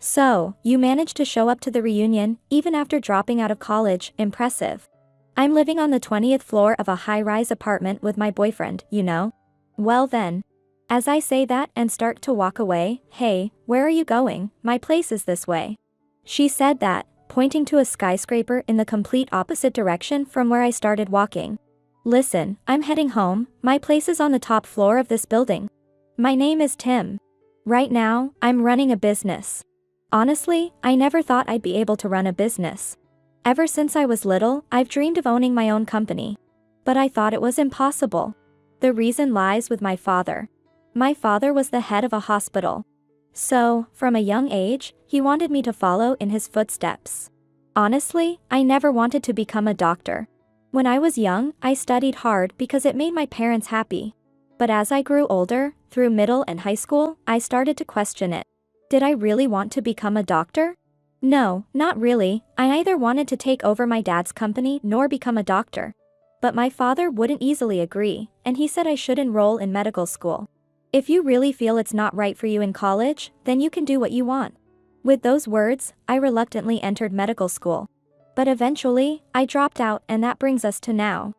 So, you managed to show up to the reunion, even after dropping out of college, impressive. I'm living on the 20th floor of a high-rise apartment with my boyfriend, you know? Well then. As I say that and start to walk away, hey, where are you going? My place is this way. She said that, pointing to a skyscraper in the complete opposite direction from where I started walking. Listen, I'm heading home, my place is on the top floor of this building. My name is Tim. Right now, I'm running a business. Honestly, I never thought I'd be able to run a business. Ever since I was little, I've dreamed of owning my own company. But I thought it was impossible. The reason lies with my father. My father was the head of a hospital. So, from a young age, he wanted me to follow in his footsteps. Honestly, I never wanted to become a doctor. When I was young, I studied hard because it made my parents happy. But as I grew older, through middle and high school, I started to question it. Did I really want to become a doctor? No, not really. I neither wanted to take over my dad's company nor become a doctor. But my father wouldn't easily agree, and he said I should enroll in medical school. If you really feel it's not right for you in college, then you can do what you want. With those words, I reluctantly entered medical school. But eventually, I dropped out, and that brings us to now.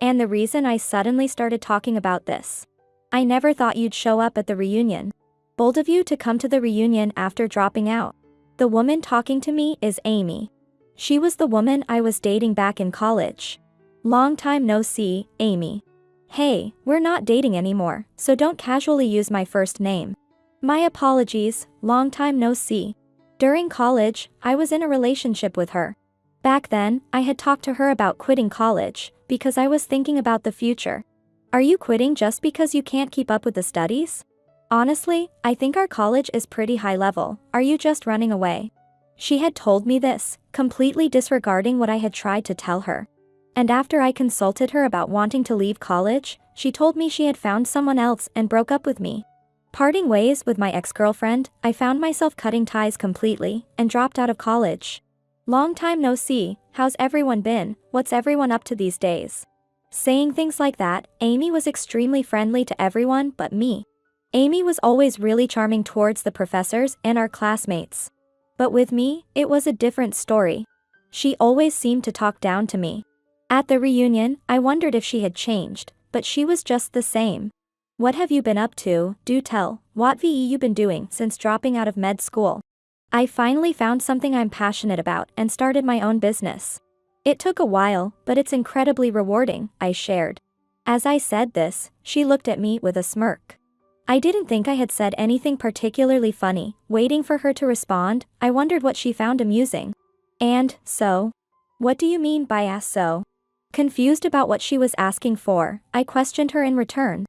And the reason I suddenly started talking about this. I never thought you'd show up at the reunion. Bold of you to come to the reunion after dropping out. The woman talking to me is Amy. She was the woman I was dating back in college. Long time no see, Amy. Hey, we're not dating anymore, so don't casually use my first name. My apologies, long time no see. During college, I was in a relationship with her. Back then, I had talked to her about quitting college, because I was thinking about the future. Are you quitting just because you can't keep up with the studies? Honestly, I think our college is pretty high level, are you just running away? She had told me this, completely disregarding what I had tried to tell her. And after I consulted her about wanting to leave college, she told me she had found someone else and broke up with me. Parting ways with my ex-girlfriend, I found myself cutting ties completely, and dropped out of college. Long time no see, how's everyone been, what's everyone up to these days? Saying things like that, Amy was extremely friendly to everyone but me. Amy was always really charming towards the professors and our classmates. But with me, it was a different story. She always seemed to talk down to me. At the reunion, I wondered if she had changed, but she was just the same. What have you been up to? Do tell, what VE you been doing since dropping out of med school? I finally found something I'm passionate about and started my own business. It took a while, but it's incredibly rewarding, I shared. As I said this, she looked at me with a smirk. I didn't think I had said anything particularly funny. Waiting for her to respond, I wondered what she found amusing. And, so? What do you mean by so? Confused about what she was asking for, I questioned her in return.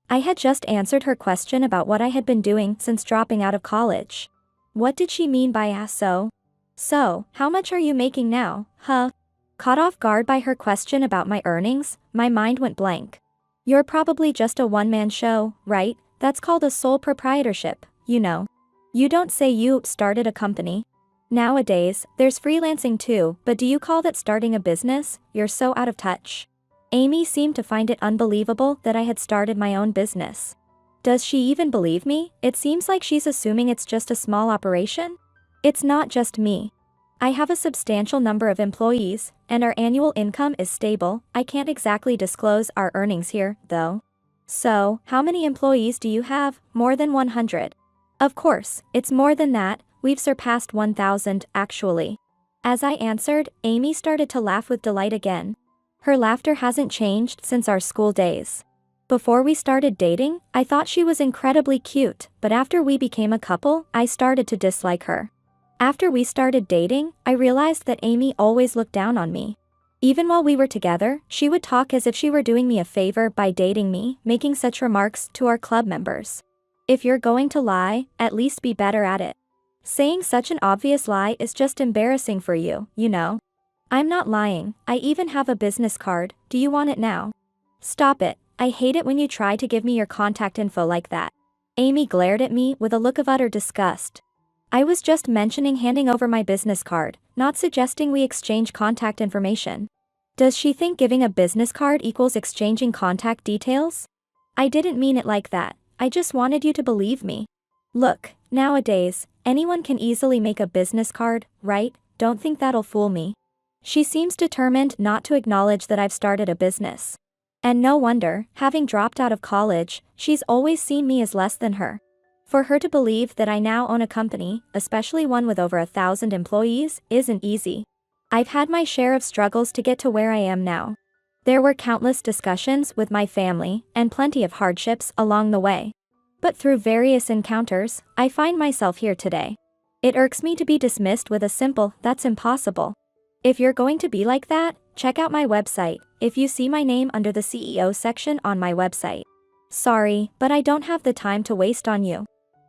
I had just answered her question about what I had been doing since dropping out of college. What did she mean by so? So, how much are you making now, huh? Caught off guard by her question about my earnings, my mind went blank. You're probably just a one-man show, right? That's called a sole proprietorship, you know. You don't say you started a company. Nowadays, there's freelancing too, but do you call that starting a business? You're so out of touch. Amy seemed to find it unbelievable that I had started my own business. Does she even believe me? It seems like she's assuming it's just a small operation. It's not just me. I have a substantial number of employees, and our annual income is stable. I can't exactly disclose our earnings here, though. So, how many employees do you have? More than 100. Of course, it's more than that, we've surpassed 1,000, actually. As I answered, Amy started to laugh with delight again. Her laughter hasn't changed since our school days. Before we started dating, I thought she was incredibly cute, but after we became a couple, I started to dislike her. After we started dating, I realized that Amy always looked down on me. Even while we were together, she would talk as if she were doing me a favor by dating me, making such remarks to our club members. If you're going to lie, at least be better at it. Saying such an obvious lie is just embarrassing for you, you know. I'm not lying, I even have a business card, do you want it now? Stop it, I hate it when you try to give me your contact info like that. Amy glared at me with a look of utter disgust. I was just mentioning handing over my business card, not suggesting we exchange contact information. Does she think giving a business card equals exchanging contact details? I didn't mean it like that, I just wanted you to believe me. Look, Nowadays, anyone can easily make a business card, right? Don't think that'll fool me. She seems determined not to acknowledge that I've started a business. And no wonder, having dropped out of college, she's always seen me as less than her. For her to believe that I now own a company, especially one with over 1,000 employees, isn't easy. I've had my share of struggles to get to where I am now. There were countless discussions with my family, and plenty of hardships along the way. But through various encounters, I find myself here today. It irks me to be dismissed with a simple, "That's impossible." If you're going to be like that, check out my website, if you see my name under the CEO section on my website. Sorry, but I don't have the time to waste on you.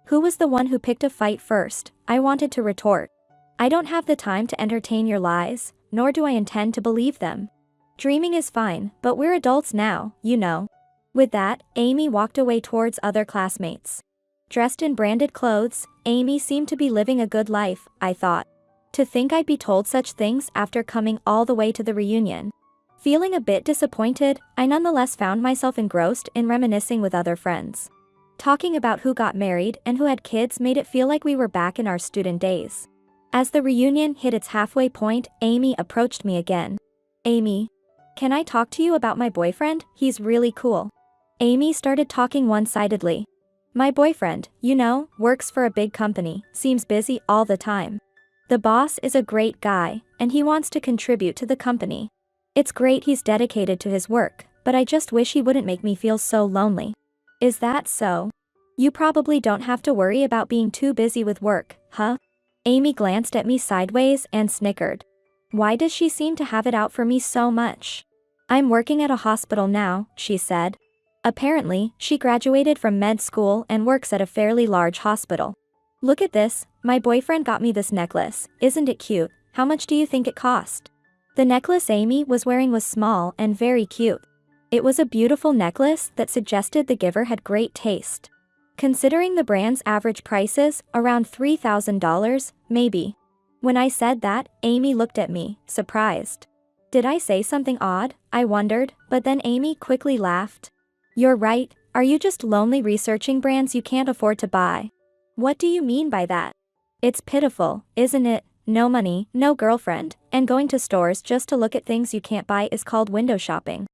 Who was the one who picked a fight first? I wanted to retort. I don't have the time to entertain your lies, nor do I intend to believe them. Dreaming is fine, but we're adults now, you know. With that, Amy walked away towards other classmates. Dressed in branded clothes, Amy seemed to be living a good life, I thought. To think I'd be told such things after coming all the way to the reunion. Feeling a bit disappointed, I nonetheless found myself engrossed in reminiscing with other friends. Talking about who got married and who had kids made it feel like we were back in our student days. As the reunion hit its halfway point, Amy approached me again. "Amy, can I talk to you about my boyfriend? He's really cool." Amy started talking one-sidedly. "My boyfriend, you know, works for a big company, seems busy all the time. The boss is a great guy, and he wants to contribute to the company. It's great he's dedicated to his work, but I just wish he wouldn't make me feel so lonely." "Is that so? You probably don't have to worry about being too busy with work, huh?" Amy glanced at me sideways and snickered. Why does she seem to have it out for me so much? "I'm working at a hospital now," she said. Apparently, she graduated from med school and works at a fairly large hospital. "Look at this, my boyfriend got me this necklace, isn't it cute? How much do you think it cost?" The necklace Amy was wearing was small and very cute. It was a beautiful necklace that suggested the giver had great taste. Considering the brand's average prices, around $3,000, maybe. When I said that, Amy looked at me, surprised. Did I say something odd? I wondered, but then Amy quickly laughed. "You're right, are you just lonely researching brands you can't afford to buy?" "What do you mean by that?" "It's pitiful, isn't it? No money, no girlfriend, and going to stores just to look at things you can't buy is called window shopping.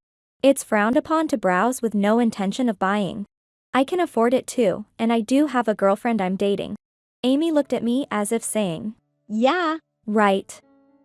It's frowned upon to browse with no intention of buying. I can afford it too, and I do have a girlfriend I'm dating." Amy looked at me as if saying, "Yeah, right.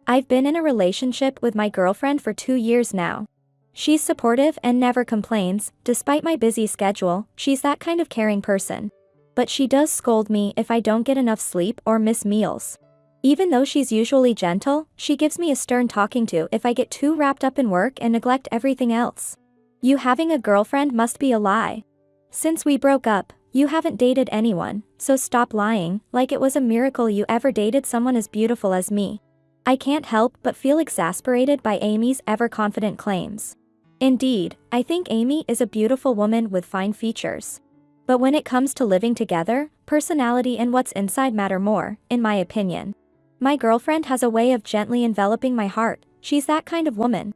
I've been in a relationship with my girlfriend for 2 years now. She's supportive and never complains, despite my busy schedule, she's that kind of caring person. But she does scold me if I don't get enough sleep or miss meals. Even though she's usually gentle, she gives me a stern talking to if I get too wrapped up in work and neglect everything else. You having a girlfriend must be a lie. Since we broke up, you haven't dated anyone, so stop lying, like it was a miracle you ever dated someone as beautiful as me." I can't help but feel exasperated by Amy's ever-confident claims. Indeed, I think Amy is a beautiful woman with fine features. But when it comes to living together, personality and what's inside matter more, in my opinion. My girlfriend has a way of gently enveloping my heart, she's that kind of woman.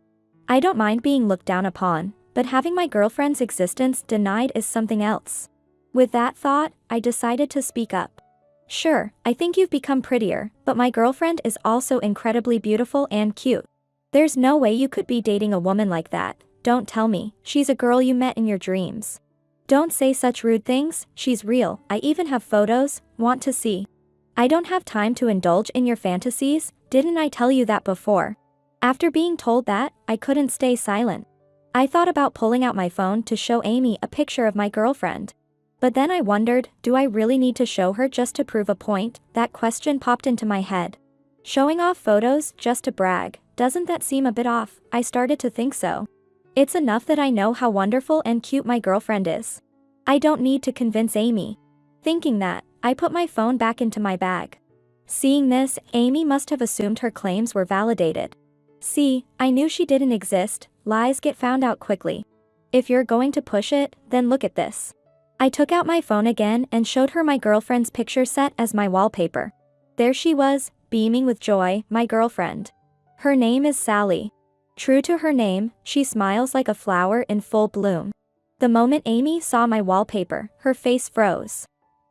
I don't mind being looked down upon, but having my girlfriend's existence denied is something else. With that thought, I decided to speak up. "Sure, I think you've become prettier, but my girlfriend is also incredibly beautiful and cute. There's no way you could be dating a woman like that, don't tell me, she's a girl you met in your dreams. Don't say such rude things, she's real, I even have photos, want to see. I don't have time to indulge in your fantasies, didn't I tell you that before?" After being told that, I couldn't stay silent. I thought about pulling out my phone to show Amy a picture of my girlfriend. But then I wondered, do I really need to show her just to prove a point? That question popped into my head. Showing off photos just to brag, doesn't that seem a bit off? I started to think so. It's enough that I know how wonderful and cute my girlfriend is. I don't need to convince Amy. Thinking that, I put my phone back into my bag. Seeing this, Amy must have assumed her claims were validated. See, I knew she didn't exist, lies get found out quickly. If you're going to push it, then look at this. I took out my phone again and showed her my girlfriend's picture set as my wallpaper. There she was, beaming with joy, my girlfriend. Her name is Sally. True to her name, she smiles like a flower in full bloom. The moment Amy saw my wallpaper, her face froze.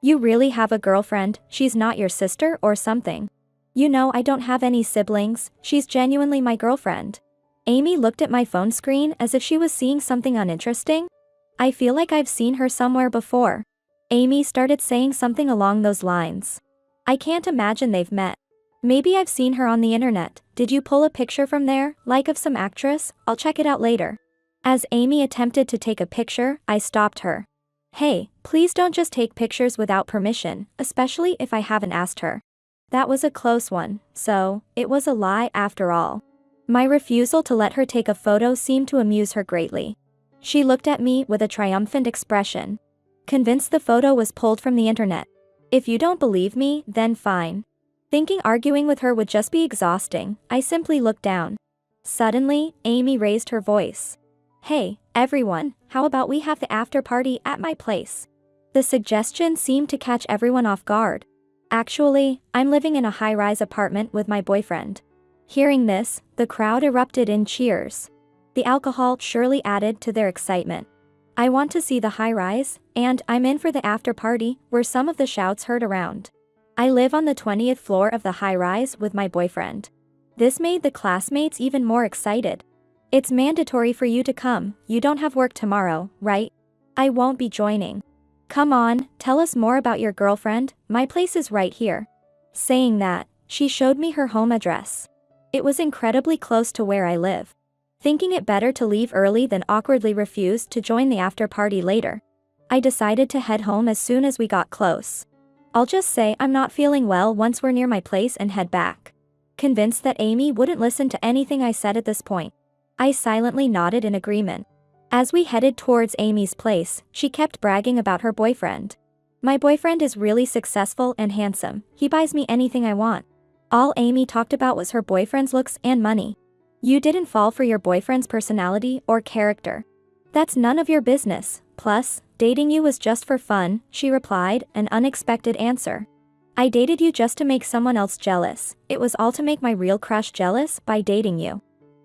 You really have a girlfriend? She's not your sister or something? You know I don't have any siblings, she's genuinely my girlfriend. Amy looked at my phone screen as if she was seeing something uninteresting. I feel like I've seen her somewhere before. Amy started saying something along those lines. I can't imagine they've met. Maybe I've seen her on the internet. Did you pull a picture from there, like of some actress? I'll check it out later. As Amy attempted to take a picture, I stopped her. Hey, please don't just take pictures without permission, especially if I haven't asked her. That was a close one, so it was a lie after all. My refusal to let her take a photo seemed to amuse her greatly. She looked at me with a triumphant expression. Convinced the photo was pulled from the internet. If you don't believe me, then fine. Thinking arguing with her would just be exhausting, I simply looked down. Suddenly, Amy raised her voice. Hey, everyone, how about we have the after party at my place? The suggestion seemed to catch everyone off guard. Actually, I'm living in a high-rise apartment with my boyfriend. Hearing this, the crowd erupted in cheers. The alcohol surely added to their excitement. I want to see the high-rise, and I'm in for the after party, were some of the shouts heard around. I live on the 20th floor of the high-rise with my boyfriend. This made the classmates even more excited. It's mandatory for you to come, you don't have work tomorrow, right? I won't be joining. Come on, tell us more about your girlfriend, my place is right here. Saying that, she showed me her home address. It was incredibly close to where I live. Thinking it better to leave early than awkwardly refuse to join the after party later, I decided to head home as soon as we got close. I'll just say I'm not feeling well once we're near my place and head back. Convinced that Amy wouldn't listen to anything I said at this point, I silently nodded in agreement. As we headed towards Amy's place, she kept bragging about her boyfriend. My boyfriend is really successful and handsome, he buys me anything I want. All Amy talked about was her boyfriend's looks and money. You didn't fall for your boyfriend's personality or character. That's none of your business, plus, dating you was just for fun, she replied, an unexpected answer. I dated you just to make someone else jealous, it was all to make my real crush jealous by dating you.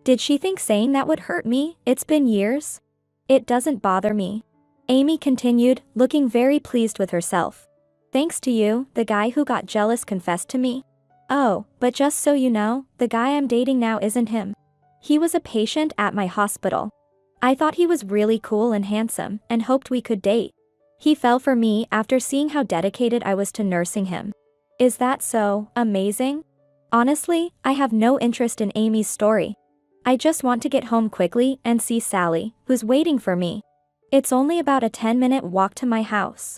Did she think saying that would hurt me? It's been years. It doesn't bother me. Amy continued, looking very pleased with herself. Thanks to you, the guy who got jealous confessed to me. Oh, but just so you know, the guy I'm dating now isn't him. He was a patient at my hospital. I thought he was really cool and handsome, and hoped we could date. He fell for me after seeing how dedicated I was to nursing him. Is that so amazing? Honestly, I have no interest in Amy's story. I just want to get home quickly and see Sally, who's waiting for me. It's only about a 10-minute walk to my house.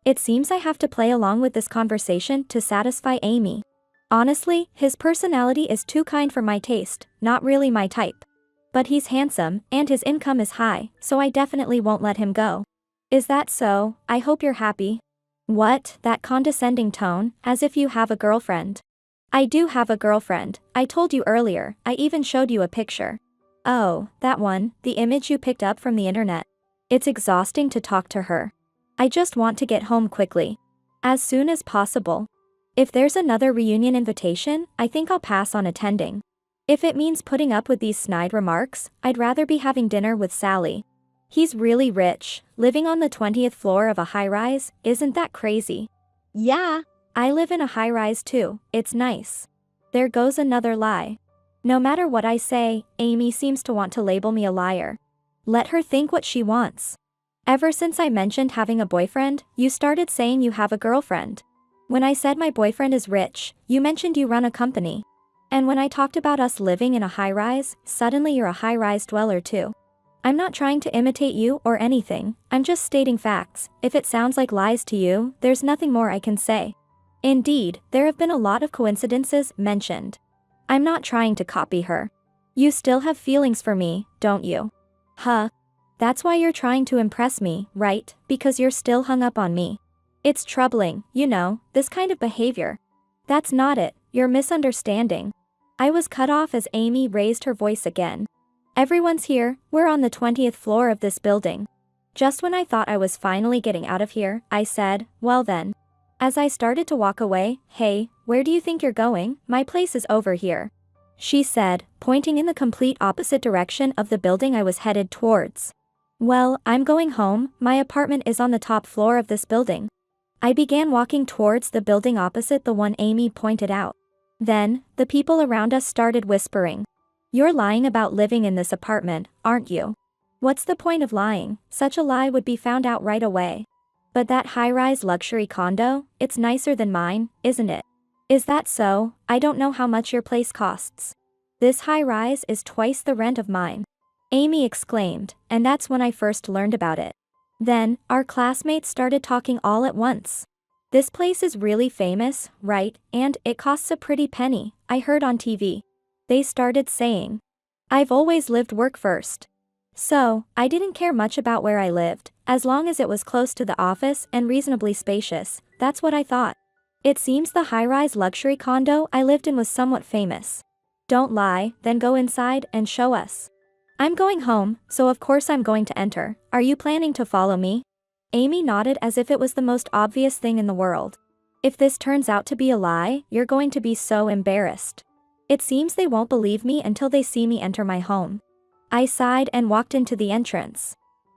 It seems I have to play along with this conversation to satisfy Amy. Honestly, his personality is too kind for my taste, not really my type. But he's handsome, and his income is high, so I definitely won't let him go. Is that so? I hope you're happy. What, that condescending tone, as if you have a girlfriend. I do have a girlfriend, I told you earlier, I even showed you a picture. Oh, that one, the image you picked up from the internet. It's exhausting to talk to her. I just want to get home quickly. As soon as possible. If there's another reunion invitation, I think I'll pass on attending. If it means putting up with these snide remarks, I'd rather be having dinner with Sally. He's really rich, living on the 20th floor of a high-rise, isn't that crazy? Yeah, I live in a high-rise too, it's nice. There goes another lie. No matter what I say, Amy seems to want to label me a liar. Let her think what she wants. Ever since I mentioned having a boyfriend, you started saying you have a girlfriend. When I said my boyfriend is rich, you mentioned you run a company. And when I talked about us living in a high-rise, suddenly you're a high-rise dweller too. I'm not trying to imitate you or anything, I'm just stating facts. If it sounds like lies to you, there's nothing more I can say. Indeed, there have been a lot of coincidences mentioned. I'm not trying to copy her. You still have feelings for me, don't you? Huh? That's why you're trying to impress me, right? Because you're still hung up on me. It's troubling, you know, this kind of behavior. That's not it, you're misunderstanding. I was cut off as Amy raised her voice again. Everyone's here, we're on the 20th floor of this building. Just when I thought I was finally getting out of here, I said, well then. As I started to walk away, hey, where do you think you're going? My place is over here. She said, pointing in the complete opposite direction of the building I was headed towards. Well, I'm going home, my apartment is on the top floor of this building. I began walking towards the building opposite the one Amy pointed out. Then, the people around us started whispering. You're lying about living in this apartment, aren't you? What's the point of lying? Such a lie would be found out right away. But that high-rise luxury condo, it's nicer than mine, isn't it? Is that so? I don't know how much your place costs. This high-rise is twice the rent of mine. Amy exclaimed, and that's when I first learned about it. Then, our classmates started talking all at once. This place is really famous, right? And it costs a pretty penny, I heard on TV. They started saying. I've always lived work first. So, I didn't care much about where I lived, as long as it was close to the office and reasonably spacious, that's what I thought. It seems the high-rise luxury condo I lived in was somewhat famous. Don't lie, then go inside and show us. I'm going home, so of course I'm going to enter. Are you planning to follow me? Amy nodded as if it was the most obvious thing in the world. If this turns out to be a lie, you're going to be so embarrassed. It seems they won't believe me until they see me enter my home. I sighed and walked into the entrance.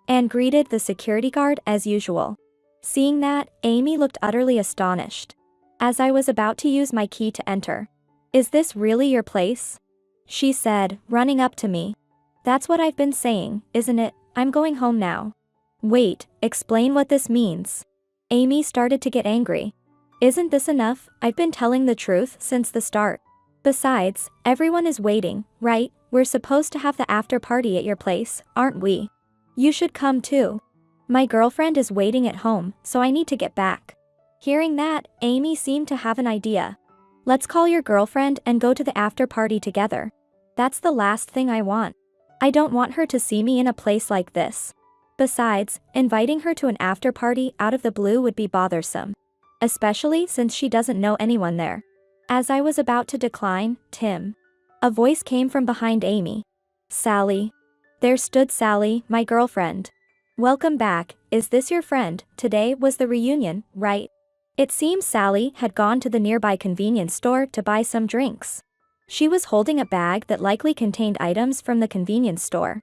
And greeted the security guard as usual. Seeing that, Amy looked utterly astonished. As I was about to use my key to enter. Is this really your place? She said, running up to me. That's what I've been saying, isn't it? I'm going home now. Wait, explain what this means. Amy started to get angry. Isn't this enough? I've been telling the truth since the start. Besides, everyone is waiting, right? We're supposed to have the after party at your place, aren't we? You should come too. My girlfriend is waiting at home, so I need to get back. Hearing that, Amy seemed to have an idea. Let's call your girlfriend and go to the after party together. That's the last thing I want. I don't want her to see me in a place like this. Besides, inviting her to an after party out of the blue would be bothersome. Especially since she doesn't know anyone there. As I was about to decline, Tim. A voice came from behind Amy. Sally. There stood Sally, my girlfriend. Welcome back, is this your friend? Today was the reunion, right? It seems Sally had gone to the nearby convenience store to buy some drinks. She was holding a bag that likely contained items from the convenience store.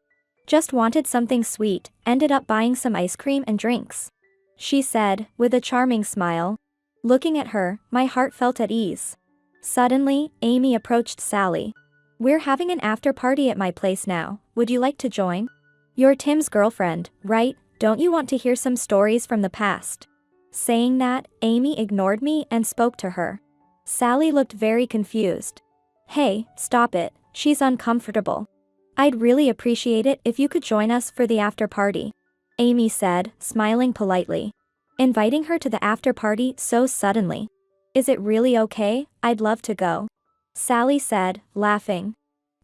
Just wanted something sweet, ended up buying some ice cream and drinks. She said, with a charming smile. Looking at her, my heart felt at ease. Suddenly, Amy approached Sally. We're having an after party at my place now, would you like to join? You're Tim's girlfriend, right? Don't you want to hear some stories from the past? Saying that, Amy ignored me and spoke to her. Sally looked very confused. Hey, stop it, she's uncomfortable. I'd really appreciate it if you could join us for the after party. Amy said, smiling politely. Inviting her to the after party so suddenly. Is it really okay? I'd love to go. Sally said, laughing.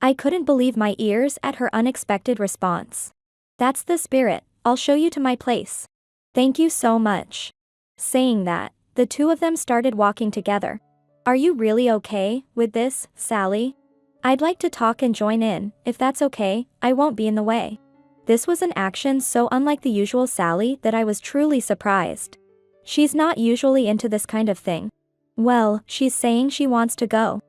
I couldn't believe my ears at her unexpected response. That's the spirit, I'll show you to my place. Thank you so much. Saying that, the two of them started walking together. Are you really okay with this, Sally? I'd like to talk and join in, if that's okay, I won't be in the way. This was an action so unlike the usual Sally that I was truly surprised. She's not usually into this kind of thing. Well, she's saying she wants to go.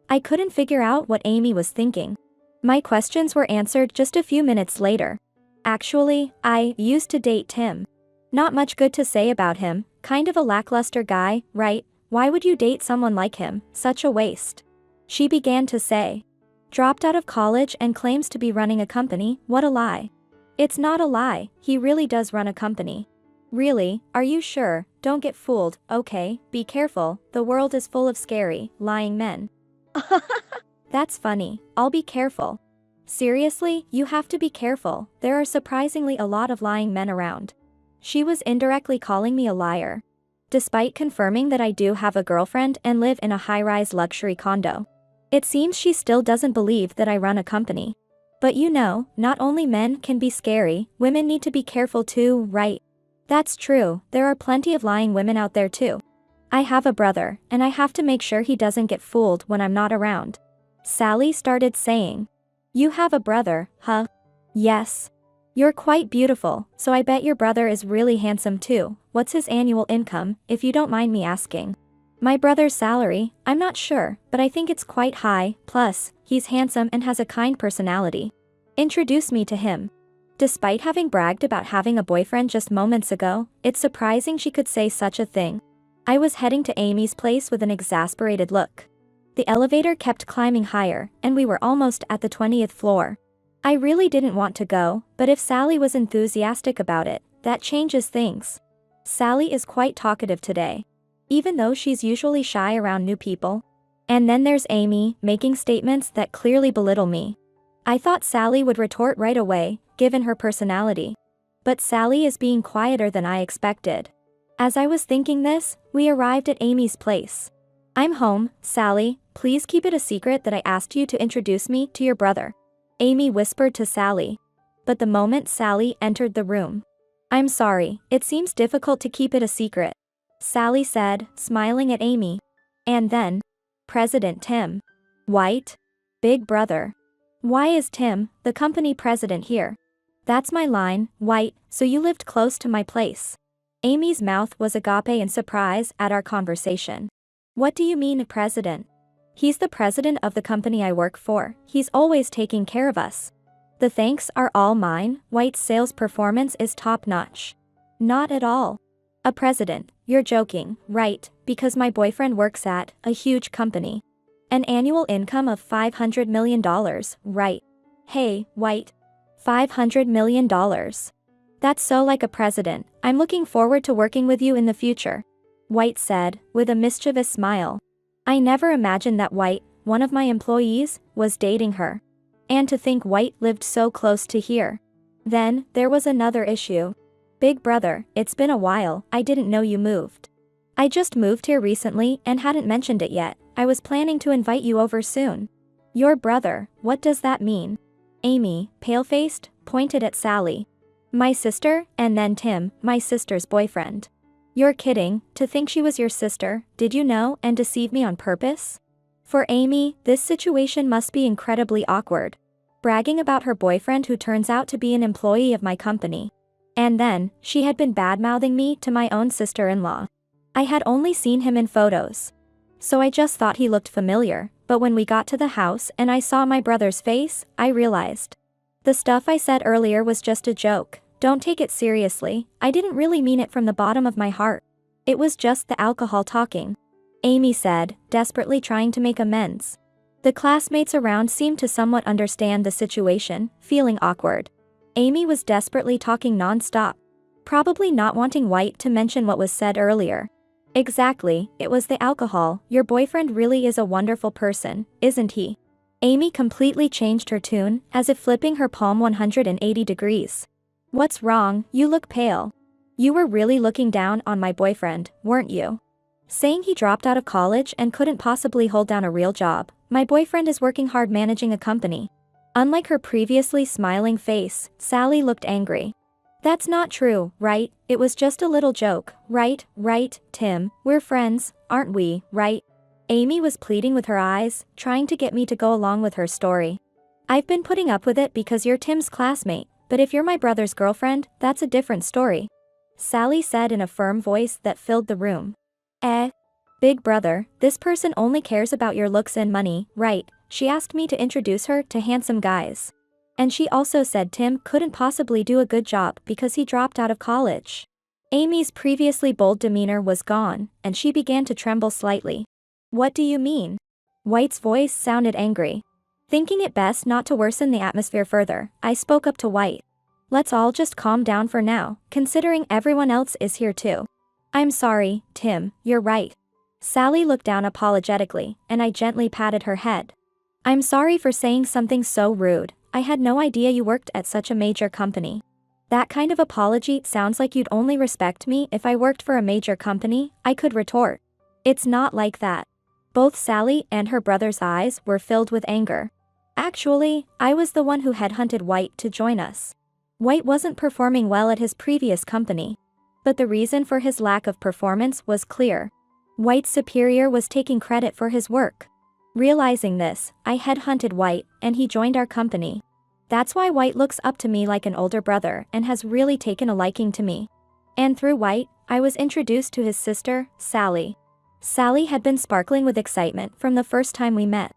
I couldn't figure out what Amy was thinking. My questions were answered just a few minutes later. Actually, I used to date Tim. Not much good to say about him, kind of a lackluster guy, right? Why would you date someone like him, such a waste? She began to say. Dropped out of college and claims to be running a company, what a lie. It's not a lie, he really does run a company. Really, are you sure? Don't get fooled, okay, be careful, the world is full of scary, lying men. That's funny, I'll be careful. Seriously, you have to be careful, there are surprisingly a lot of lying men around. She was indirectly calling me a liar. Despite confirming that I do have a girlfriend and live in a high-rise luxury condo. It seems she still doesn't believe that I run a company. But you know, not only men can be scary, women need to be careful too, right? That's true, there are plenty of lying women out there too. I have a brother, and I have to make sure he doesn't get fooled when I'm not around. Sally started saying. You have a brother, huh? Yes. You're quite beautiful, so I bet your brother is really handsome too. What's his annual income, if you don't mind me asking? My brother's salary, I'm not sure, but I think it's quite high, plus, he's handsome and has a kind personality. Introduce me to him. Despite having bragged about having a boyfriend just moments ago, it's surprising she could say such a thing. I was heading to Amy's place with an exasperated look. The elevator kept climbing higher, and we were almost at the 20th floor. I really didn't want to go, but if Sally was enthusiastic about it, that changes things. Sally is quite talkative today, even though she's usually shy around new people. And then there's Amy, making statements that clearly belittle me. I thought Sally would retort right away, given her personality. But Sally is being quieter than I expected. As I was thinking this, we arrived at Amy's place. "I'm home, Sally, please keep it a secret that I asked you to introduce me to your brother," Amy whispered to Sally. But the moment Sally entered the room, "I'm sorry, it seems difficult to keep it a secret," Sally said, smiling at Amy. And then, "President Tim White? Big brother. Why is Tim, the company president, here?" "That's my line, White, so you lived close to my place." Amy's mouth was agape in surprise at our conversation. "What do you mean, president?" "He's the president of the company I work for, he's always taking care of us." "The thanks are all mine, White's sales performance is top-notch." "Not at all." "A president, you're joking, right, because my boyfriend works at a huge company. An annual income of $500 million, right?" "Hey, White. $500 million. That's so like a president, I'm looking forward to working with you in the future," White said, with a mischievous smile. I never imagined that White, one of my employees, was dating her. And to think White lived so close to here. Then, there was another issue. "Big brother, it's been a while, I didn't know you moved." "I just moved here recently and hadn't mentioned it yet, I was planning to invite you over soon." "Your brother, what does that mean?" Amy, pale-faced, pointed at Sally. "My sister, and then Tim, my sister's boyfriend." "You're kidding, to think she was your sister, did you know and deceive me on purpose?" For Amy, this situation must be incredibly awkward. Bragging about her boyfriend who turns out to be an employee of my company. And then, she had been bad-mouthing me to my own sister-in-law. I had only seen him in photos. So I just thought he looked familiar, but when we got to the house and I saw my brother's face, I realized. The stuff I said earlier was just a joke, don't take it seriously, I didn't really mean it from the bottom of my heart. It was just the alcohol talking," Amy said, desperately trying to make amends. The classmates around seemed to somewhat understand the situation, feeling awkward. Amy was desperately talking non-stop, probably not wanting White to mention what was said earlier. "Exactly, it was the alcohol, your boyfriend really is a wonderful person, isn't he?" Amy completely changed her tune, as if flipping her palm 180 degrees. "What's wrong, you look pale. You were really looking down on my boyfriend, weren't you? Saying he dropped out of college and couldn't possibly hold down a real job. My boyfriend is working hard managing a company." Unlike her previously smiling face, Sally looked angry. "That's not true, right? It was just a little joke, right, Tim, we're friends, aren't we, right?" Amy was pleading with her eyes, trying to get me to go along with her story. "I've been putting up with it because you're Tim's classmate, but if you're my brother's girlfriend, that's a different story," Sally said in a firm voice that filled the room. Big brother, this person only cares about your looks and money, right? She asked me to introduce her to handsome guys. And she also said Tim couldn't possibly do a good job because he dropped out of college." Amy's previously bold demeanor was gone, and she began to tremble slightly. "What do you mean?" White's voice sounded angry. Thinking it best not to worsen the atmosphere further, I spoke up to White. "Let's all just calm down for now, considering everyone else is here too." "I'm sorry, Tim, you're right." Sally looked down apologetically, and I gently patted her head. "I'm sorry for saying something so rude, I had no idea you worked at such a major company." "That kind of apology sounds like you'd only respect me if I worked for a major company," I could retort. "It's not like that." Both Sally and her brother's eyes were filled with anger. Actually, I was the one who headhunted White to join us. White wasn't performing well at his previous company. But the reason for his lack of performance was clear. White's superior was taking credit for his work. Realizing this, I headhunted White, and he joined our company. That's why White looks up to me like an older brother and has really taken a liking to me. And through White, I was introduced to his sister, Sally. Sally had been sparkling with excitement from the first time we met.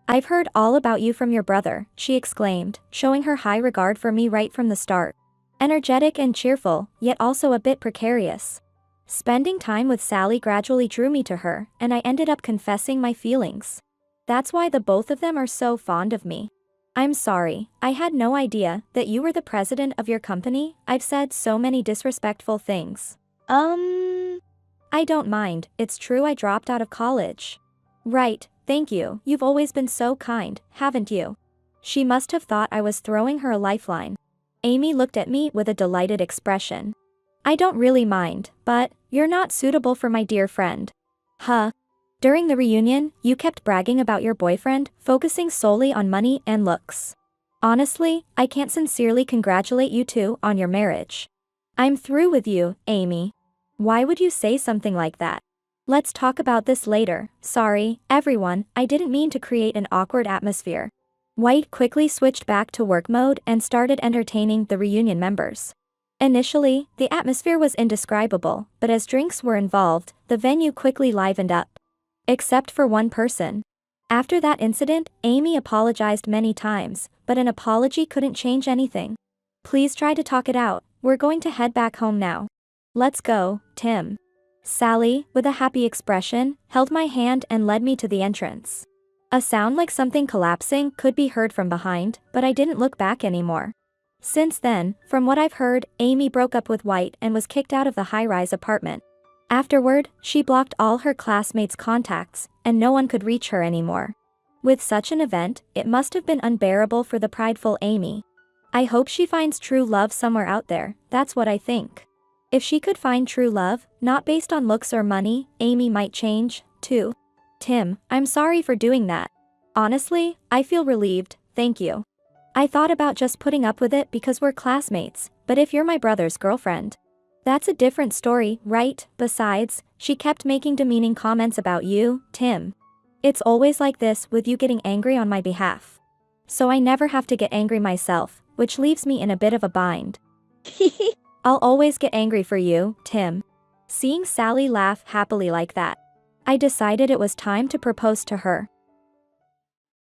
I've heard all about you from your brother, she exclaimed, showing her high regard for me right from the start. Energetic and cheerful, yet also a bit precarious. Spending time with Sally gradually drew me to her, and I ended up confessing my feelings. That's why the both of them are so fond of me. I'm sorry, I had no idea that you were the president of your company. I've said so many disrespectful things. I don't mind, it's true I dropped out of college. Right, thank you, you've always been so kind, haven't you? She must have thought I was throwing her a lifeline. Amy looked at me with a delighted expression. I don't really mind, but you're not suitable for my dear friend. Huh? During the reunion, you kept bragging about your boyfriend, focusing solely on money and looks. Honestly, I can't sincerely congratulate you two on your marriage. I'm through with you, Amy. Why would you say something like that? Let's talk about this later. Sorry, everyone, I didn't mean to create an awkward atmosphere. White quickly switched back to work mode and started entertaining the reunion members. Initially, the atmosphere was indescribable, but as drinks were involved, the venue quickly livened up. Except for one person. After that incident, Amy apologized many times, but an apology couldn't change anything. Please try to talk it out, we're going to head back home now. Let's go, Tim. Sally, with a happy expression, held my hand and led me to the entrance. A sound like something collapsing could be heard from behind, but I didn't look back anymore. Since then, from what I've heard, Amy broke up with White and was kicked out of the high-rise apartment. Afterward, she blocked all her classmates' contacts, and no one could reach her anymore. With such an event, it must have been unbearable for the prideful Amy. I hope she finds true love somewhere out there, that's what I think. If she could find true love, not based on looks or money, Amy might change, too. Tim, I'm sorry for doing that. Honestly, I feel relieved, thank you. I thought about just putting up with it because we're classmates, but if you're my brother's girlfriend, that's a different story, right? Besides, she kept making demeaning comments about you, Tim. It's always like this with you getting angry on my behalf. So I never have to get angry myself, which leaves me in a bit of a bind. I'll always get angry for you, Tim. Seeing Sally laugh happily like that, I decided it was time to propose to her.